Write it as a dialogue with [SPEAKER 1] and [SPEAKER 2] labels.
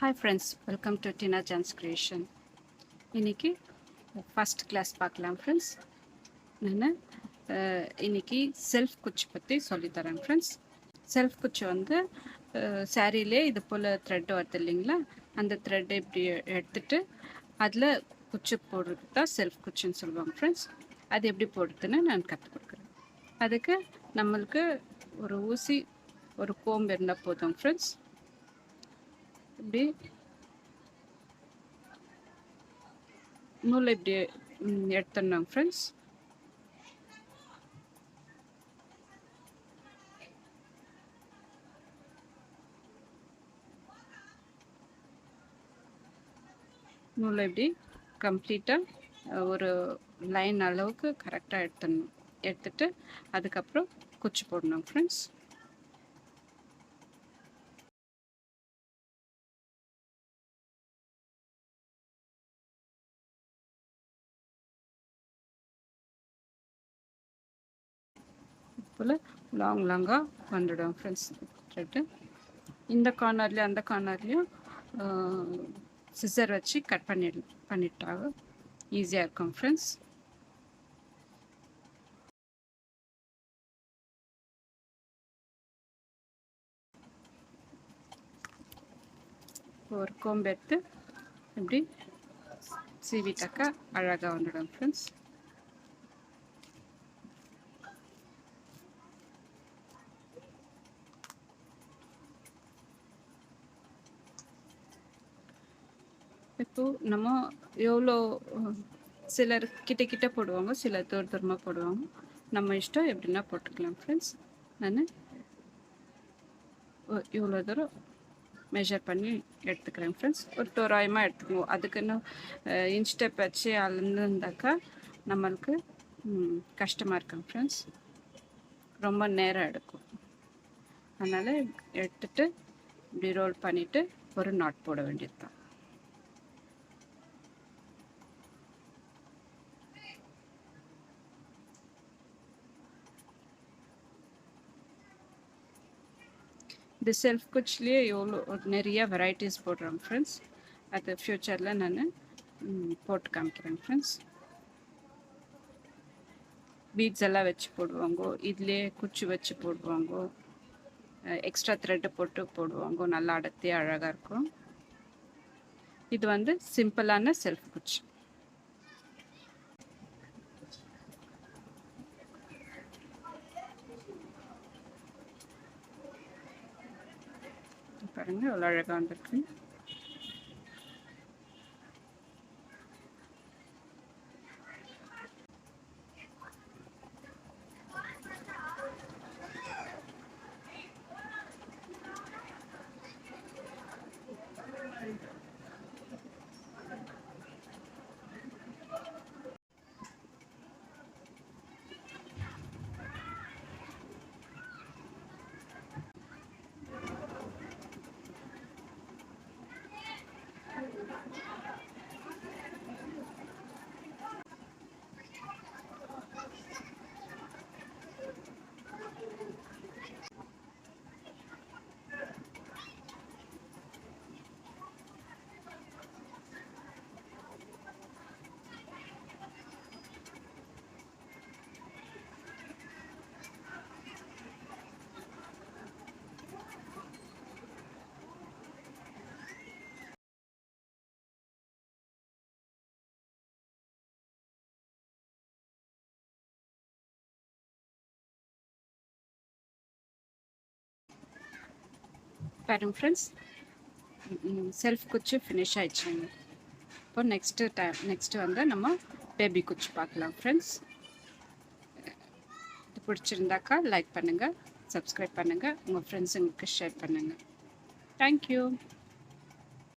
[SPEAKER 1] Hi friends, welcome to Tina Jan's Creation. இன்னைக்கு first class பார்க்கலாம் friends. நான் இன்னைக்கு செல்ஃப் குச்சி பற்றி சொல்லித்தரேன் ஃப்ரெண்ட்ஸ். செல்ஃப் குச்சி வந்து சாரியிலே இது போல் த்ரெட் வருது இல்லைங்களா, அந்த த்ரெட் இப்படி எடுத்துட்டு அதில் குச்சி போடுறது தான் செல்ஃப் குச்சின்னு சொல்லுவாங்க ஃப்ரெண்ட்ஸ். அது எப்படி போடுறதுன்னு நான் கற்றுக் கொடுக்குறேன். அதுக்கு நம்மளுக்கு ஒரு ஊசி, ஒரு கோம்பு இருந்தால் போதும் ஃப்ரெண்ட்ஸ். இப்படி நூலை இப்படி எடுத்துடணும் ஃப்ரெண்ட்ஸ். நூலை இப்படி கம்ப்ளீட்டாக ஒரு லைன் அளவுக்கு கரெக்டாக எடுத்துட்டு அதுக்கப்புறம் குச்சி போடணும் ஃப்ரெண்ட்ஸ். போல் லாங்காக வந்துடும் ஃப்ரெண்ட்ஸ் த்ரெட்டு. இந்த கார்னர்லேயும் அந்த கார்னர்லேயும் சிசர் வச்சு கட் பண்ணிட்டாங்க, ஈஸியாக இருக்கும் ஃப்ரெண்ட்ஸ். ஒரு கோம்பு எடுத்து இப்படி சீவிட்டாக்கா அழகாக வந்துடும் ஃப்ரெண்ட்ஸ். இப்போது நம்ம எவ்வளோ சிலர் கிட்ட போடுவாங்க, சிலர் தூரமாக போடுவாங்க. நம்ம இஷ்டம் எப்படின்னா போட்டுக்கலாம் ஃப்ரெண்ட்ஸ். நான் இவ்வளோ தூரம் மெஷர் பண்ணி எடுத்துக்கிறேன் ஃப்ரெண்ட்ஸ். ஒரு தோராயமாக எடுத்துக்குவோம். அதுக்குன்னு இன்ச் டேப் வச்சு அளந்துருந்தாக்கா நம்மளுக்கு கஷ்டமாக இருக்கும் ஃப்ரெண்ட்ஸ், ரொம்ப நேரம் எடுக்கும். அதனால் எடுத்துட்டு இப்படி ரோல் பண்ணிவிட்டு ஒரு நாட் போட வேண்டியது தான். இந்த செல்ஃப் குச்சிலேயே எவ்வளோ நிறைய வெரைட்டிஸ் போடுறோம் ஃப்ரெண்ட்ஸ். அது ஃப்யூச்சரில் நான் போட்டு காமிக்கிறேன் ஃப்ரெண்ட்ஸ். பீட்ஸ் எல்லாம் வச்சு போடுவாங்க, இதுலேயே குச்சி வச்சு போடுவாங்க, எக்ஸ்ட்ரா த்ரெட்டு போட்டு போடுவாங்க, நல்லா அடர்த்தி அழகாக இருக்கும். இது வந்து சிம்பிளான செல்ஃப் குச்சி. பாருங்க எவ்வளோ அழகாக வந்திருக்கு. பாருங்க ஃப்ரெண்ட்ஸ், செல்ஃப் குச்சி ஃபினிஷ் ஆயிடுச்சுங்க. இப்போ நெக்ஸ்ட்டு வந்து நம்ம பேபி குச்சி பார்க்கலாம் ஃப்ரெண்ட்ஸ். இது பிடிச்சிருந்தாக்கா லைக் பண்ணுங்கள், சப்ஸ்கிரைப் பண்ணுங்கள், உங்கள் ஃப்ரெண்ட்ஸுங்களுக்கு ஷேர் பண்ணுங்கள். தேங்க்யூ.